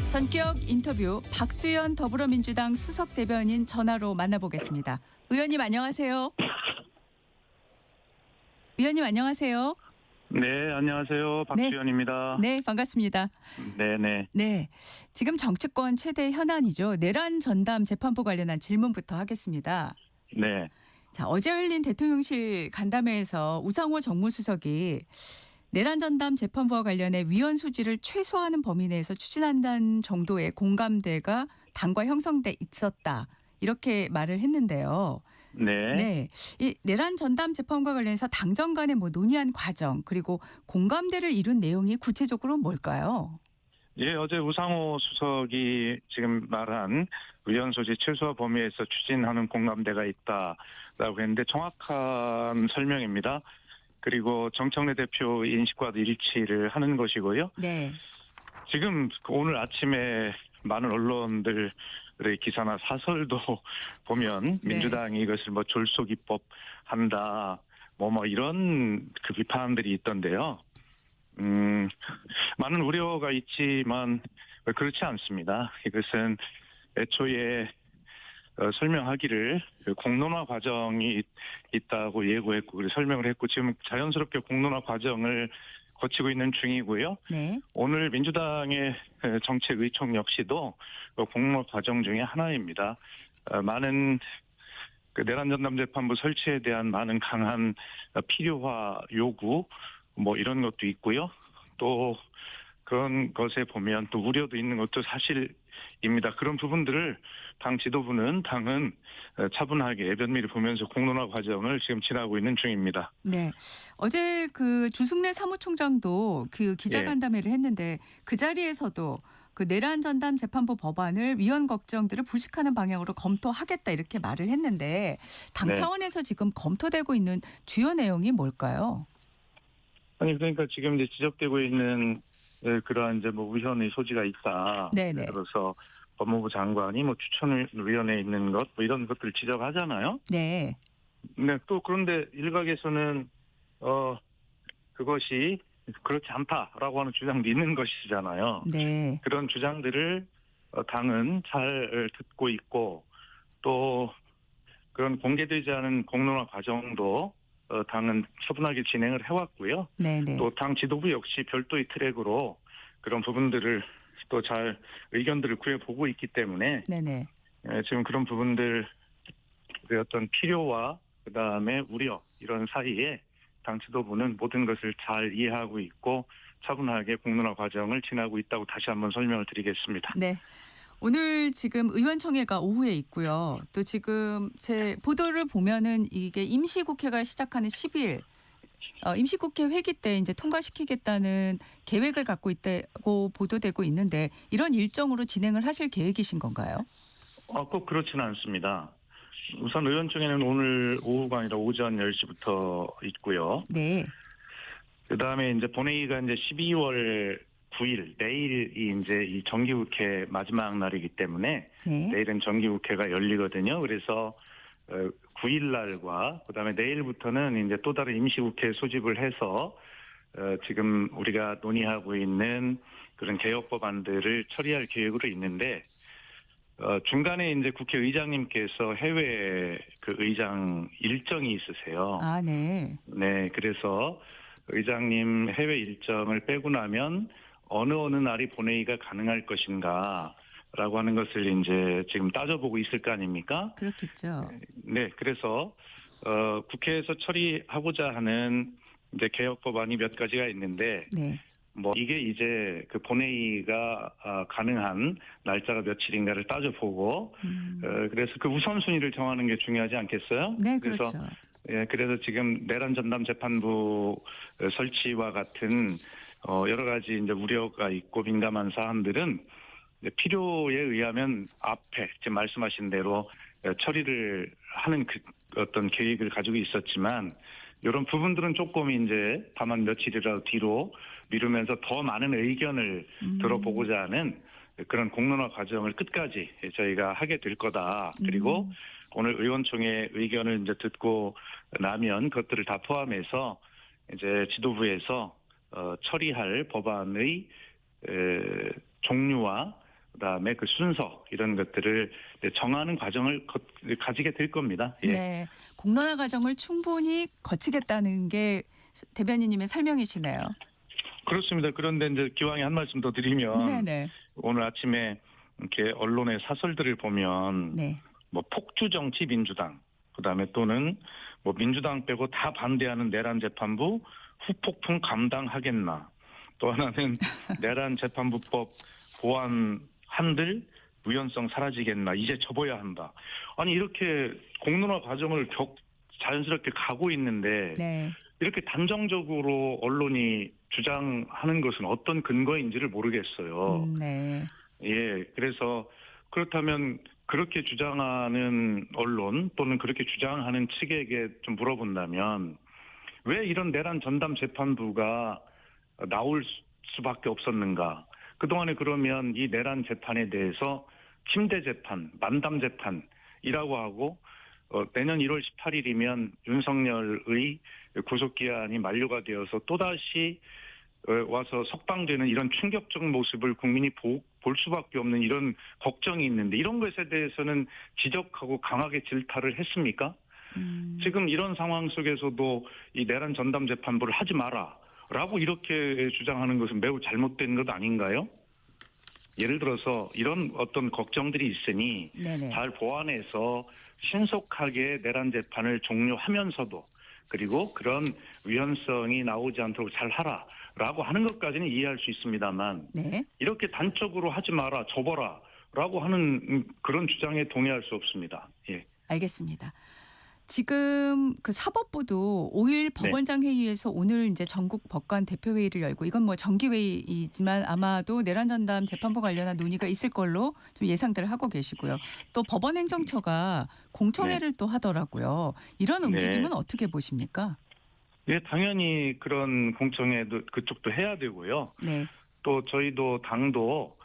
전격 인터뷰 박수현 더불어민주당 수석 대변인 전화로 만나보겠습니다. 의원님 안녕하세요. 의원님 안녕하세요. 네, 안녕하세요. 박수현입니다. 네, 반갑습니다. 네네. 네, 지금 정치권 최대 현안이죠. 내란 전담 재판부 관련한 질문부터 하겠습니다. 네. 자, 어제 열린 대통령실 간담회에서 우상호 정무수석이 내란 전담 재판부와 관련해 위헌 소지를 최소화하는 범위 내에서 추진한다는 정도의 공감대가 당과 형성돼 있었다. 이렇게 말을 했는데요. 네. 네, 이 내란 전담 재판과 관련해서 당정 간에 논의한 과정 그리고 공감대를 이룬 내용이 구체적으로 뭘까요? 예, 어제 우상호 수석이 지금 말한 위헌 소지 최소화 범위에서 추진하는 공감대가 있다라고 했는데 정확한 설명입니다. 그리고 정청래 대표 인식과도 일치를 하는 것이고요. 네. 지금 오늘 아침에 많은 언론들의 기사나 사설도 보면 민주당이 이것을 졸속입법 한다, 이런 그 비판들이 있던데요. 많은 우려가 있지만 그렇지 않습니다. 이것은 애초에 설명하기를 공론화 과정이 있다고 예고했고 그리고 설명을 했고 지금 자연스럽게 공론화 과정을 거치고 있는 중이고요. 네. 오늘 민주당의 정책 의총 역시도 공론화 과정 중에 하나입니다. 많은 내란 전담 재판부 설치에 대한 많은 강한 필요화 요구 이런 것도 있고요. 또 그런 것에 보면 또 우려도 있는 것도 사실입니다. 그런 부분들을 당 지도부는 당은 차분하게 면밀히 보면서 공론화 과정을 지금 지나고 있는 중입니다. 네. 어제 그 주승래 사무총장도 그 기자간담회를 했는데 그 자리에서도 그 내란 전담 재판부 법안을 위헌 걱정들을 불식하는 방향으로 검토하겠다 이렇게 말을 했는데 당 차원에서 지금 검토되고 있는 주요 내용이 뭘까요? 아니 그러니까 지금 이제 지적되고 있는 그러한 위헌의 소지가 있다. 네네. 예를 들어서 법무부 장관이 추천위원회에 있는 것 이런 것들을 지적하잖아요. 네. 네, 또 그런데 일각에서는 그것이 그렇지 않다라고 하는 주장도 있는 것이잖아요. 네. 그런 주장들을 당은 잘 듣고 있고 또 그런 공개되지 않은 공론화 과정도 당은 차분하게 진행을 해왔고요. 네네. 또 당 지도부 역시 별도의 트랙으로 그런 부분들을 또 잘 의견들을 구해보고 있기 때문에 네네. 지금 그런 부분들 그 어떤 필요와 그다음에 우려 이런 사이에 당 지도부는 모든 것을 잘 이해하고 있고 차분하게 공론화 과정을 지나고 있다고 다시 한번 설명을 드리겠습니다. 네. 오늘 지금 의원총회가 오후에 있고요. 또 지금 제 보도를 보면은 이게 임시국회가 시작하는 10일 임시국회 회기 때 이제 통과시키겠다는 계획을 갖고 있다고 보도되고 있는데 이런 일정으로 진행을 하실 계획이신 건가요? 꼭 그렇지는 않습니다. 우선 의원총회는 오늘 오후가 아니라 오전 10시부터 있고요. 네. 그다음에 이제 본회의가 이제 12월 9일 내일이 이제 이 정기국회 마지막 날이기 때문에 네. 내일은 정기국회가 열리거든요. 그래서 9일 날과 그다음에 내일부터는 이제 또 다른 임시국회 소집을 해서 지금 우리가 논의하고 있는 그런 개혁 법안들을 처리할 계획으로 있는데 중간에 이제 국회의장님께서 해외 그 의장 일정이 있으세요. 아, 네. 네, 그래서 의장님 해외 일정을 빼고 나면 어느 날이 본회의가 가능할 것인가라고 하는 것을 이제 지금 따져보고 있을 거 아닙니까? 그렇겠죠. 네, 그래서 국회에서 처리하고자 하는 이제 개혁 법안이 몇 가지가 있는데 네. 이게 이제 그 본회의가 가능한 날짜가 며칠인가를 따져보고 그래서 그 우선순위를 정하는 게 중요하지 않겠어요? 네, 그렇죠. 그래서 지금 내란 전담 재판부 설치와 같은 여러 가지 이제 우려가 있고 민감한 사안들은 필요에 의하면 앞에 지금 말씀하신 대로 처리를 하는 그 어떤 계획을 가지고 있었지만 이런 부분들은 조금 이제 다만 며칠이라도 뒤로 미루면서 더 많은 의견을 들어보고자 하는 그런 공론화 과정을 끝까지 저희가 하게 될 거다. 그리고 오늘 의원총회 의견을 이제 듣고 나면 그것들을 다 포함해서 이제 지도부에서 처리할 법안의 종류와 그다음에 그 순서 이런 것들을 정하는 과정을 가지게 될 겁니다. 예. 네. 공론화 과정을 충분히 거치겠다는 게 대변인님의 설명이시네요. 그렇습니다. 그런데 이제 기왕에 한 말씀 더 드리면 네네. 오늘 아침에 이렇게 언론의 사설들을 보면 네. 뭐 폭주 정치 민주당, 그다음에 또는 뭐 민주당 빼고 다 반대하는 내란 재판부 후폭풍 감당하겠나. 또 하나는 내란 재판부법 보완 한들 무연성 사라지겠나. 이제 접어야 한다. 아니 이렇게 공론화 과정을 자연스럽게 가고 있는데 네. 이렇게 단정적으로 언론이 주장하는 것은 어떤 근거인지를 모르겠어요. 네. 예, 그래서 그렇다면 그렇게 주장하는 언론 또는 그렇게 주장하는 측에게 좀 물어본다면 왜 이런 내란 전담 재판부가 나올 수밖에 없었는가? 그동안에 그러면 이 내란 재판에 대해서 침대 재판, 만담 재판이라고 하고 내년 1월 18일이면 윤석열의 구속기한이 만료가 되어서 또다시 와서 석방되는 이런 충격적 모습을 국민이 볼 수밖에 없는 이런 걱정이 있는데 이런 것에 대해서는 지적하고 강하게 질타를 했습니까? 지금 이런 상황 속에서도 이 내란 전담 재판부를 하지 마라라고 이렇게 주장하는 것은 매우 잘못된 것 아닌가요? 예를 들어서 이런 어떤 걱정들이 있으니 네네. 잘 보완해서 신속하게 내란 재판을 종료하면서도 그리고 그런 위헌성이 나오지 않도록 잘 하라라고 하는 것까지는 이해할 수 있습니다만 네. 이렇게 단적으로 하지 마라, 접어라라고 하는 그런 주장에 동의할 수 없습니다. 예. 알겠습니다. 지금 그 사법부도 5일 네. 법원장 회의에서 오늘 이제 전국 법관 대표 회의를 열고 이건 뭐 정기 회의이지만 아마도 내란 전담 재판부 관련한 논의가 있을 걸로 좀 예상들을 하고 계시고요. 또 법원 행정처가 공청회를 또 하더라고요. 이런 움직임은 네. 어떻게 보십니까? 예, 당연히 그런 공청회도 그쪽도 해야 되고요. 네. 또 저희도 당도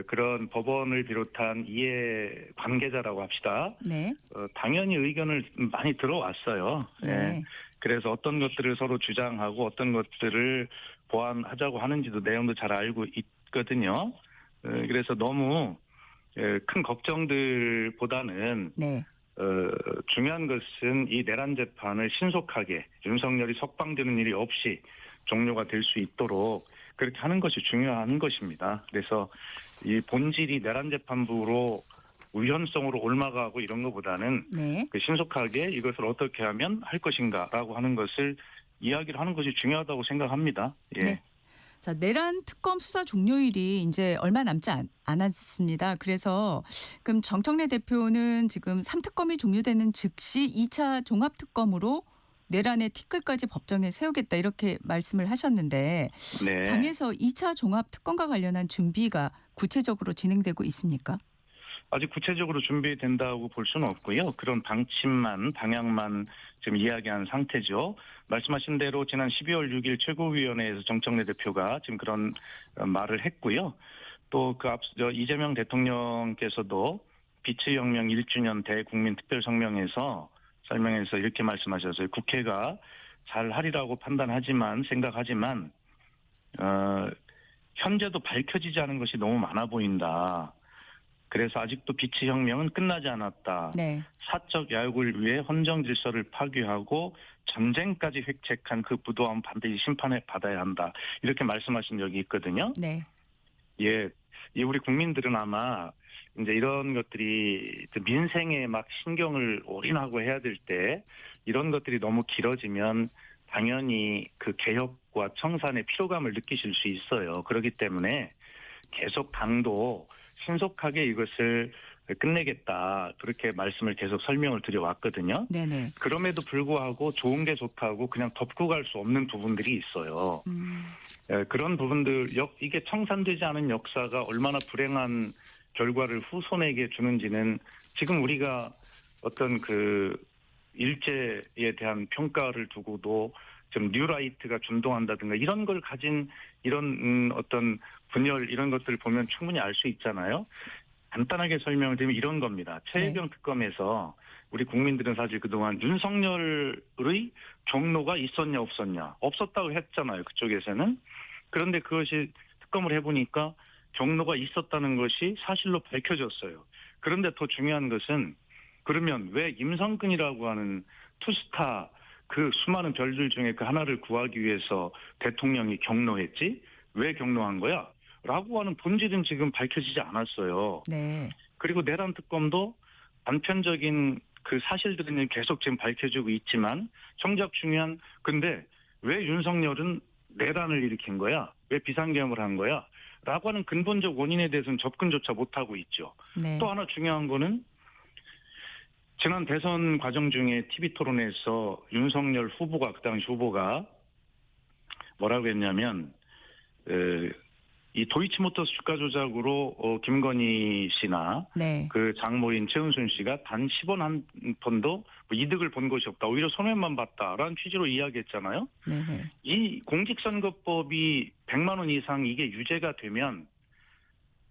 그런 법원을 비롯한 이해 관계자라고 합시다. 네. 당연히 의견을 많이 들어왔어요. 예. 네. 그래서 어떤 것들을 서로 주장하고 어떤 것들을 보완하자고 하는지도 내용도 잘 알고 있거든요. 그래서 너무 큰 걱정들보다는 네. 중요한 것은 이 내란 재판을 신속하게 윤석열이 석방되는 일이 없이 종료가 될 수 있도록 그렇게 하는 것이 중요한 것입니다. 그래서 이 본질이 내란 재판부로 위헌성으로 옮아가고 이런 것보다는 네. 신속하게 이것을 어떻게 하면 할 것인가라고 하는 것을 이야기를 하는 것이 중요하다고 생각합니다. 예. 네. 자, 내란 특검 수사 종료일이 이제 얼마 남지 않았습니다. 그래서 그럼 정청래 대표는 지금 3특검이 종료되는 즉시 2차 종합특검으로 내란의 티끌까지 법정에 세우겠다 이렇게 말씀을 하셨는데 네. 당에서 2차 종합특검과 관련한 준비가 구체적으로 진행되고 있습니까? 아직 구체적으로 준비된다고 볼 수는 없고요. 그런 방향만 지금 이야기한 상태죠. 말씀하신 대로 지난 12월 6일 최고위원회에서 정청래 대표가 지금 그런 말을 했고요. 또 그 앞서 이재명 대통령께서도 비치혁명 1주년 대국민특별성명에서 설명해서 이렇게 말씀하셨어요. 국회가 잘 하리라고 생각하지만 현재도 밝혀지지 않은 것이 너무 많아 보인다. 그래서 아직도 비치혁명은 끝나지 않았다. 네. 사적 야욕을 위해 헌정 질서를 파괴하고 전쟁까지 획책한 그 부도함 반드시 심판을 받아야 한다. 이렇게 말씀하신 적이 있거든요. 네. 예, 우리 국민들은 아마 이제 이런 것들이 민생에 막 신경을 올인하고 해야 될 때 이런 것들이 너무 길어지면 당연히 그 개혁과 청산의 피로감을 느끼실 수 있어요. 그렇기 때문에 계속 당도 신속하게 이것을 끝내겠다. 그렇게 말씀을 계속 설명을 드려왔거든요. 네네. 그럼에도 불구하고 좋은 게 좋다고 그냥 덮고 갈 수 없는 부분들이 있어요. 그런 부분들, 이게 청산되지 않은 역사가 얼마나 불행한 결과를 후손에게 주는지는 지금 우리가 어떤 그 일제에 대한 평가를 두고도 좀 뉴라이트가 준동한다든가 이런 걸 가진 이런 어떤 분열 이런 것들을 보면 충분히 알 수 있잖아요. 간단하게 설명을 드리면 이런 겁니다. 최혜경 특검에서 우리 국민들은 사실 그동안 윤석열의 종로가 있었냐 없었냐 없었다고 했잖아요. 그쪽에서는. 그런데 그것이 특검을 해보니까 경로가 있었다는 것이 사실로 밝혀졌어요. 그런데 더 중요한 것은 그러면 왜 임성근이라고 하는 투스타 그 수많은 별들 중에 그 하나를 구하기 위해서 대통령이 경로했지? 왜 경로한 거야? 라고 하는 본질은 지금 밝혀지지 않았어요. 네. 그리고 내란 특검도 단편적인 그 사실들은 계속 지금 밝혀지고 있지만 정작 중요한 근데 왜 윤석열은 내란을 일으킨 거야? 왜 비상계엄을 한 거야? 라고 하는 근본적 원인에 대해서는 접근조차 못하고 있죠. 네. 또 하나 중요한 거는 지난 대선 과정 중에 TV 토론에서 윤석열 후보가 그 당시 후보가 뭐라고 했냐면 이 도이치모터스 주가 조작으로 김건희 씨나 네. 그 장모인 최은순 씨가 단 10원 한 푼도 이득을 본 것이 없다. 오히려 손해만 봤다라는 취지로 이야기했잖아요. 네네. 이 공직선거법이 100만 원 이상 이게 유죄가 되면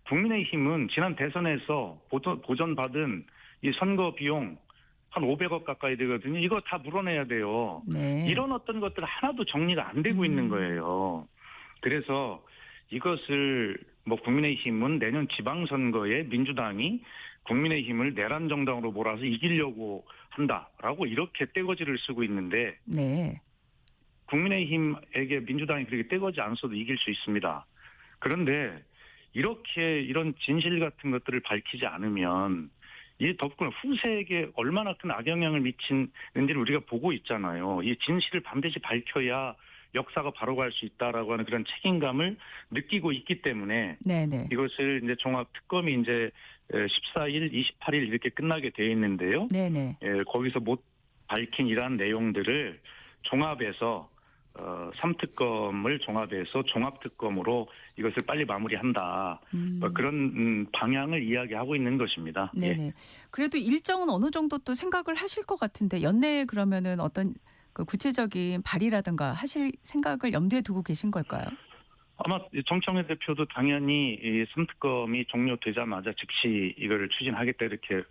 국민의힘은 지난 대선에서 보전받은 이 선거 비용 한 500억 가까이 되거든요. 이거 다 물어내야 돼요. 네. 이런 어떤 것들 하나도 정리가 안 되고 있는 거예요. 그래서 이것을 뭐 국민의힘은 내년 지방선거에 민주당이 국민의힘을 내란 정당으로 몰아서 이기려고 한다라고 이렇게 떼거지를 쓰고 있는데 네. 국민의힘에게 민주당이 그렇게 떼거지 안 써도 이길 수 있습니다. 그런데 이렇게 이런 진실 같은 것들을 밝히지 않으면 이 덕분에 후세에게 얼마나 큰 악영향을 미치는지를 우리가 보고 있잖아요. 이 진실을 반드시 밝혀야 역사가 바로 갈 수 있다라고 하는 그런 책임감을 느끼고 있기 때문에 네네. 이것을 이제 종합 특검이 이제 14일, 28일 이렇게 끝나게 돼 있는데요. 네네. 거기서 못 밝힌 이러한 내용들을 종합해서 3특검을 종합해서 종합특검으로 이것을 빨리 마무리한다. 그런 방향을 이야기하고 있는 것입니다. 네네. 그래도 일정은 어느 정도 또 생각을 하실 것 같은데 연내에 그러면은 어떤 그 구체적인 발의라든가 하실 생각을 염두에 두고 계신 걸까요? 아마 정청래 대표도 당연히 이 3특검이 종료되자마자 즉시 이거를 추진하겠다 이렇게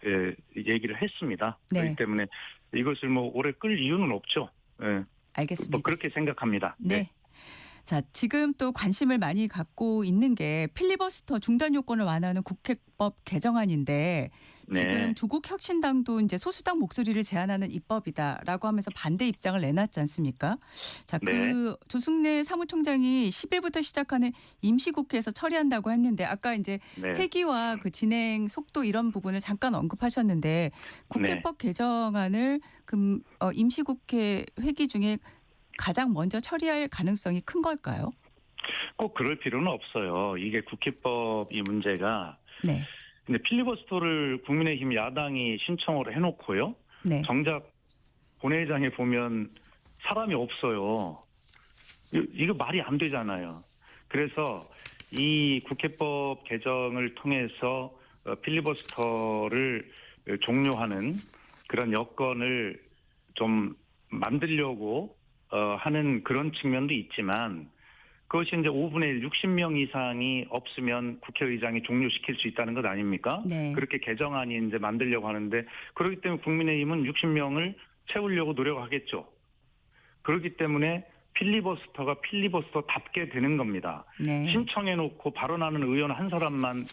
얘기를 했습니다. 네. 그렇기 때문에 이것을 뭐 오래 끌 이유는 없죠. 알겠습니다. 뭐 그렇게 생각합니다. 네. 자, 지금 또 관심을 많이 갖고 있는 게 필리버스터 중단 요건을 완화하는 국회법 개정안인데 지금 조국 혁신당도 이제 소수당 목소리를 제한하는 입법이다라고 하면서 반대 입장을 내놨지 않습니까? 자, 그 조승래 사무총장이 10일부터 시작하는 임시국회에서 처리한다고 했는데 아까 이제 회기와 그 진행 속도 이런 부분을 잠깐 언급하셨는데 국회법 개정안을 임시국회 회기 중에 가장 먼저 처리할 가능성이 큰 걸까요? 꼭 그럴 필요는 없어요. 이게 국회법 이 문제가. 네. 근데 필리버스터를 국민의힘 야당이 신청을 해놓고요. 네. 정작 본회의장에 보면 사람이 없어요. 이거 말이 안 되잖아요. 그래서 이 국회법 개정을 통해서 필리버스터를 종료하는 그런 여건을 좀 만들려고 하는 그런 측면도 있지만 그것이 이제 5분의 1, 60명 이상이 없으면 국회의장이 종료시킬 수 있다는 것 아닙니까? 네. 그렇게 개정안이 이제 만들려고 하는데 그렇기 때문에 국민의힘은 60명을 채우려고 노력하겠죠. 그렇기 때문에 필리버스터가 필리버스터답게 되는 겁니다. 네. 신청해놓고 발언하는 의원 한 사람만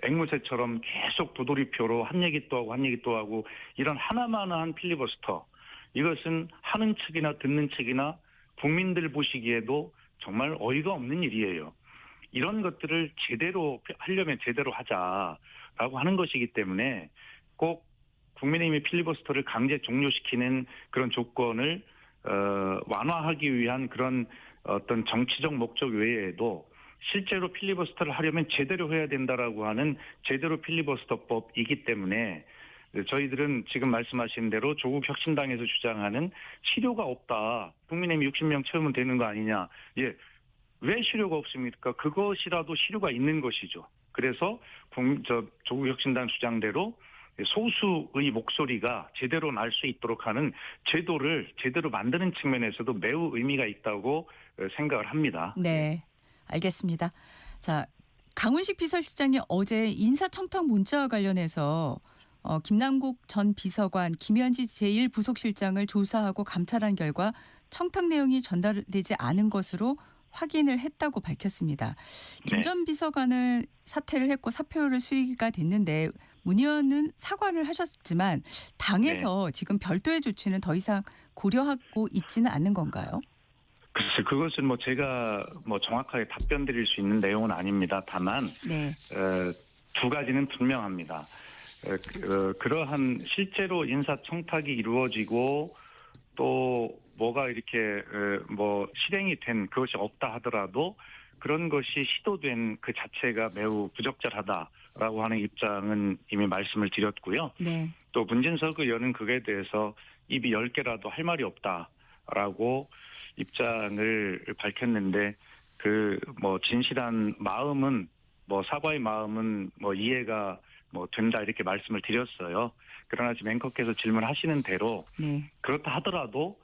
앵무새처럼 계속 도돌이표로 한 얘기 또 하고 한 얘기 또 하고 이런 하나만한 필리버스터. 이것은 하는 측이나 듣는 측이나 국민들 보시기에도 정말 어이가 없는 일이에요. 이런 것들을 제대로 하려면 제대로 하자라고 하는 것이기 때문에 꼭 국민의힘의 필리버스터를 강제 종료시키는 그런 조건을 완화하기 위한 그런 어떤 정치적 목적 외에도 실제로 필리버스터를 하려면 제대로 해야 된다라고 하는 제대로 필리버스터법이기 때문에 저희들은 지금 말씀하신 대로 조국 혁신당에서 주장하는 실효가 없다. 국민의힘 60명 채우면 되는 거 아니냐. 예. 왜 실효가 없습니까? 그것이라도 실효가 있는 것이죠. 그래서 조국 혁신당 주장대로 소수의 목소리가 제대로 날 수 있도록 하는 제도를 제대로 만드는 측면에서도 매우 의미가 있다고 생각을 합니다. 네. 알겠습니다. 자, 강훈식 비서실장이 어제 인사청탁 문자와 관련해서 김남국 전 비서관, 김현지 제1부속실장을 조사하고 감찰한 결과 청탁 내용이 전달되지 않은 것으로 확인을 했다고 밝혔습니다. 김 네. 전 비서관은 사퇴를 했고 사표를 수리가 됐는데 문 의원은 사과를 하셨지만 당에서 지금 별도의 조치는 더 이상 고려하고 있지는 않는 건가요? 글쎄 그것은 뭐 제가 뭐 정확하게 답변 드릴 수 있는 내용은 아닙니다. 다만 네. 두 가지는 분명합니다. 그러한 실제로 인사청탁이 이루어지고 또 뭐가 이렇게 뭐 실행이 된 그것이 없다 하더라도 그런 것이 시도된 그 자체가 매우 부적절하다라고 하는 입장은 이미 말씀을 드렸고요. 네. 또 문진석 의원은 그에 대해서 입이 10개라도 할 말이 없다라고 입장을 밝혔는데 그 뭐 진실한 마음은 뭐 사과의 마음은 뭐 이해가 뭐 된다 이렇게 말씀을 드렸어요. 그러나 지금 앵커께서 질문하시는 대로 네. 그렇다 하더라도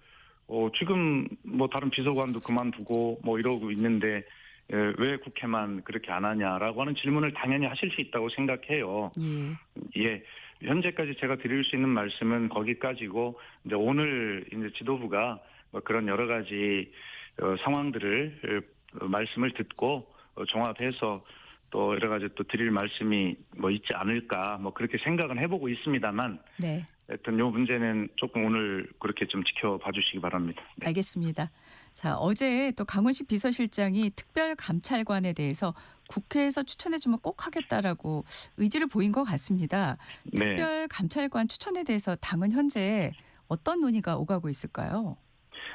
지금 뭐 다른 비서관도 그만두고 뭐 이러고 있는데 왜 국회만 그렇게 안 하냐라고 하는 질문을 당연히 하실 수 있다고 생각해요. 예. 예. 현재까지 제가 드릴 수 있는 말씀은 거기까지고 이제 오늘 이제 지도부가 뭐 그런 여러 가지 상황들을 말씀을 듣고 종합해서 또 여러 가지 또 드릴 말씀이 뭐 있지 않을까 뭐 그렇게 생각은 해보고 있습니다만 네. 하여튼 요 문제는 조금 오늘 그렇게 좀 지켜봐 주시기 바랍니다. 네. 알겠습니다. 자, 어제 또 강훈식 비서실장이 특별감찰관에 대해서 국회에서 추천해주면 꼭 하겠다라고 의지를 보인 것 같습니다. 네. 특별감찰관 추천에 대해서 당은 현재 어떤 논의가 오가고 있을까요?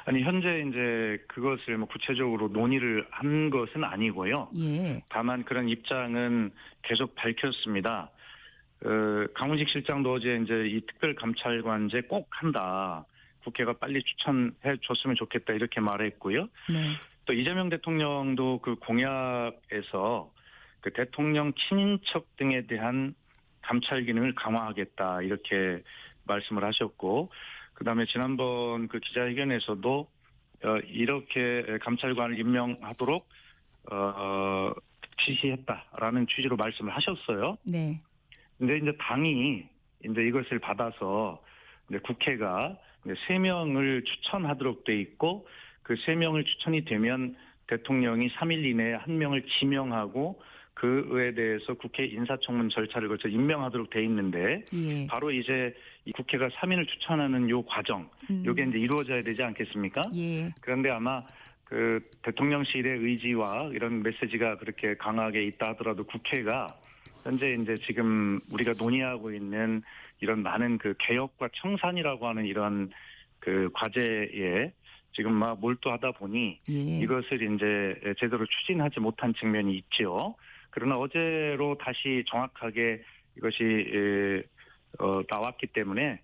아니 현재 이제 그것을 뭐 구체적으로 논의를 한 것은 아니고요. 예. 다만 그런 입장은 계속 밝혔습니다. 강훈식 실장도 어제 이제 이 특별감찰관제 꼭 한다. 국회가 빨리 추천해 줬으면 좋겠다 이렇게 말했고요. 네. 또 이재명 대통령도 그 공약에서 그 대통령 친인척 등에 대한 감찰 기능을 강화하겠다 이렇게 말씀을 하셨고, 그다음에 지난번 그 기자회견에서도 이렇게 감찰관을 임명하도록 지시했다라는 취지로 말씀을 하셨어요. 네. 근데 이제 당이 이제 이것을 받아서 이제 국회가 이제 3명을 추천하도록 돼 있고 그 3명을 추천이 되면 대통령이 3일 이내에 1명을 지명하고 그에 대해서 국회 인사청문 절차를 거쳐 임명하도록 돼 있는데 예. 바로 이제 이 국회가 3인을 추천하는 요 과정, 요게 이제 이루어져야 되지 않겠습니까? 예. 그런데 아마 그 대통령실의 의지와 이런 메시지가 그렇게 강하게 있다 하더라도 국회가 현재 이제 지금 우리가 논의하고 있는 이런 많은 그 개혁과 청산이라고 하는 이런 그 과제에 지금 막 몰두하다 보니 예. 이것을 이제 제대로 추진하지 못한 측면이 있죠. 그러나 어제로 다시 정확하게 이것이 나왔기 때문에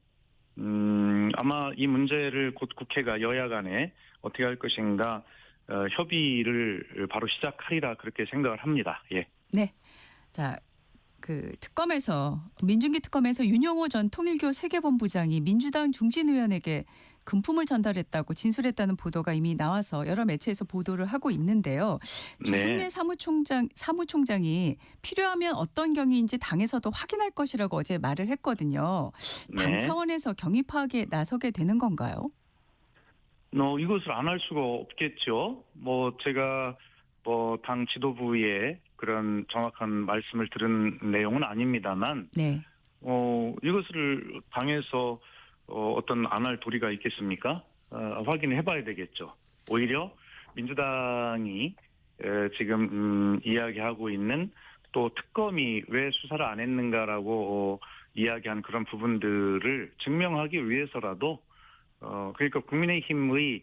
아마 이 문제를 곧 국회가 여야 간에 어떻게 할 것인가 협의를 바로 시작하리라 그렇게 생각을 합니다. 예. 네. 자, 그 특검에서 민중기 특검에서 윤영호 전 통일교 세계본부장이 민주당 중진 의원에게 금품을 전달했다고 진술했다는 보도가 이미 나와서 여러 매체에서 보도를 하고 있는데요. 주승래 사무총장이 필요하면 어떤 경위인지 당에서도 확인할 것이라고 어제 말을 했거든요. 당 네. 차원에서 경위 파악에 나서게 되는 건가요? 이것을 안 할 수가 없겠죠. 뭐 제가 뭐 당 지도부의 그런 정확한 말씀을 들은 내용은 아닙니다만, 네. 이것을 당에서 어떤 안 할 도리가 있겠습니까? 확인해봐야 되겠죠. 오히려 민주당이 지금 이야기하고 있는 또 특검이 왜 수사를 안 했는가라고 이야기한 그런 부분들을 증명하기 위해서라도 그러니까 국민의힘의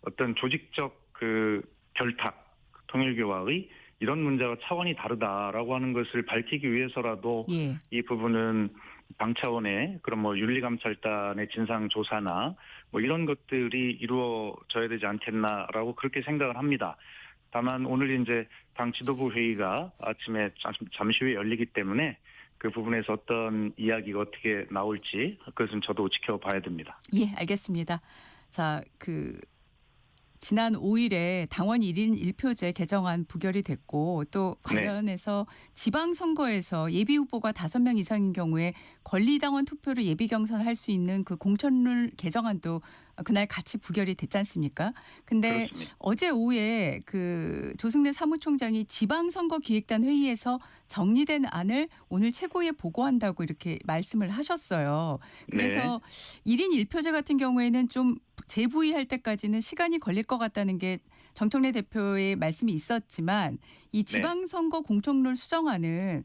어떤 조직적 그 결탁, 통일교와의 이런 문제와 차원이 다르다라고 하는 것을 밝히기 위해서라도 예. 이 부분은 당 차원의 그런 뭐 윤리감찰단의 진상조사나 뭐 이런 것들이 이루어져야 되지 않겠나라고 그렇게 생각을 합니다. 다만 오늘 이제 당 지도부 회의가 아침에 잠시 후에 열리기 때문에 그 부분에서 어떤 이야기가 어떻게 나올지 그것은 저도 지켜봐야 됩니다. 예, 알겠습니다. 자, 지난 5일에 당원 1인 1표제 개정안 부결이 됐고 또 관련해서 지방선거에서 예비후보가 5명 이상인 경우에 권리당원 투표를 예비 경선할 수 있는 그 공천룰 개정안도 그날 같이 부결이 됐지 않습니까? 근데 그렇습니다. 어제 오후에 그 조승래 사무총장이 지방선거기획단 회의에서 정리된 안을 오늘 최고위에 보고한다고 이렇게 말씀을 하셨어요. 네. 그래서 1인 1표제 같은 경우에는 좀 재부의할 때까지는 시간이 걸릴 것 같다는 게 정청래 대표의 말씀이 있었지만 이 네. 지방선거 공천룰 수정안은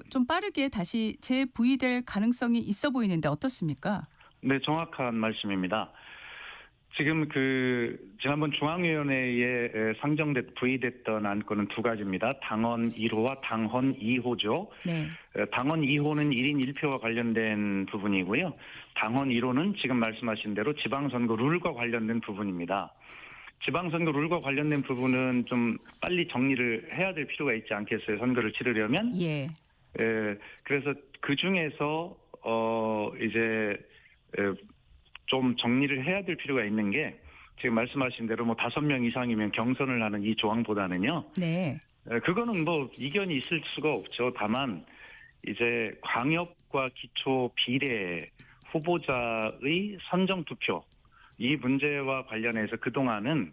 좀 빠르게 다시 재부의될 가능성이 있어 보이는데 어떻습니까? 네, 정확한 말씀입니다. 지금 지난번 중앙위원회에 부의됐던 안건은 두 가지입니다. 당헌 1호와 당헌 2호죠. 네. 당헌 2호는 1인 1표와 관련된 부분이고요. 당헌 1호는 지금 말씀하신 대로 지방선거 룰과 관련된 부분입니다. 지방선거 룰과 관련된 부분은 좀 빨리 정리를 해야 될 필요가 있지 않겠어요? 선거를 치르려면. 예. 그래서 그 중에서 이제 좀 정리를 해야 될 필요가 있는 게 지금 말씀하신 대로 뭐 5명 이상이면 경선을 하는 이 조항보다는요. 네. 그거는 뭐 이견이 있을 수가 없죠. 다만 이제 광역과 기초 비례 후보자의 선정 투표 이 문제와 관련해서 그동안은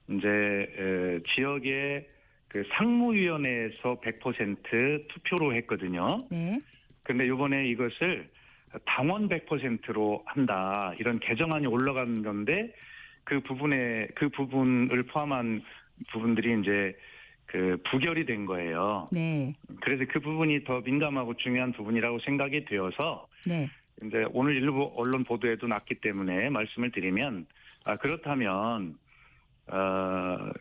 이제 지역의 그 상무위원회에서 100% 투표로 했거든요. 네. 근데 이번에 이것을 당원 100%로 한다. 이런 개정안이 올라간 건데 그 부분을 포함한 부분들이 이제 부결이 된 거예요. 네. 그래서 그 부분이 더 민감하고 중요한 부분이라고 생각이 되어서 네. 이제 오늘 일부 언론 보도에도 났기 때문에 말씀을 드리면 그렇다면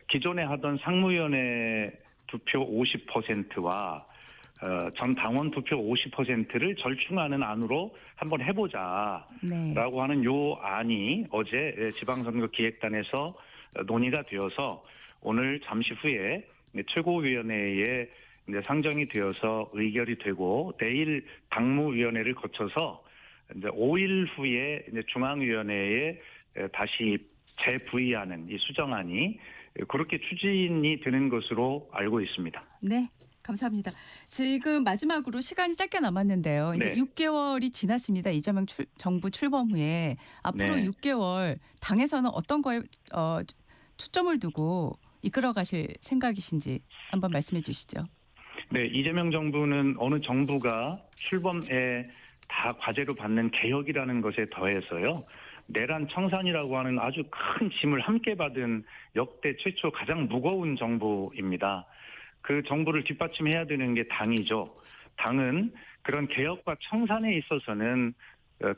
기존에 하던 상무위원회 투표 50%와 전 당원 투표 50%를 절충하는 안으로 한번 해보자라고 네. 하는 요 안이 어제 지방선거 기획단에서 논의가 되어서 오늘 잠시 후에 최고위원회에 이제 상정이 되어서 의결이 되고 내일 당무위원회를 거쳐서 이제 5일 후에 이제 중앙위원회에 다시 재부의하는 이 수정안이 그렇게 추진이 되는 것으로 알고 있습니다. 네. 감사합니다. 지금 마지막으로 시간이 짧게 남았는데요. 이제 네. 6개월이 지났습니다. 이재명 정부 출범 후에 앞으로 네. 6개월 당에서는 어떤 거에 초점을 두고 이끌어 가실 생각이신지 한번 말씀해 주시죠. 네, 이재명 정부는 어느 정부가 출범에 다 과제로 받는 개혁이라는 것에 더해서요. 내란 청산이라고 하는 아주 큰 짐을 함께 받은 역대 최초 가장 무거운 정부입니다. 그 정부를 뒷받침해야 되는 게 당이죠. 당은 그런 개혁과 청산에 있어서는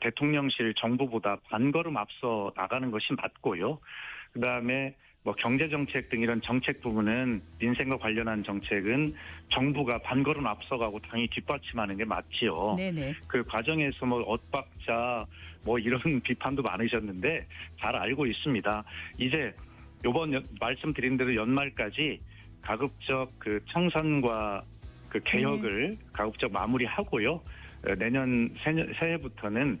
대통령실 정부보다 반걸음 앞서 나가는 것이 맞고요. 그다음에 뭐 경제정책 등 이런 정책 부분은 민생과 관련한 정책은 정부가 반걸음 앞서가고 당이 뒷받침하는 게 맞지요. 네네. 그 과정에서 뭐 엇박자 뭐 이런 비판도 많으셨는데 잘 알고 있습니다. 이제 요번 말씀드린 대로 연말까지 가급적 그 청산과 그 개혁을 가급적 마무리하고요. 내년 새해부터는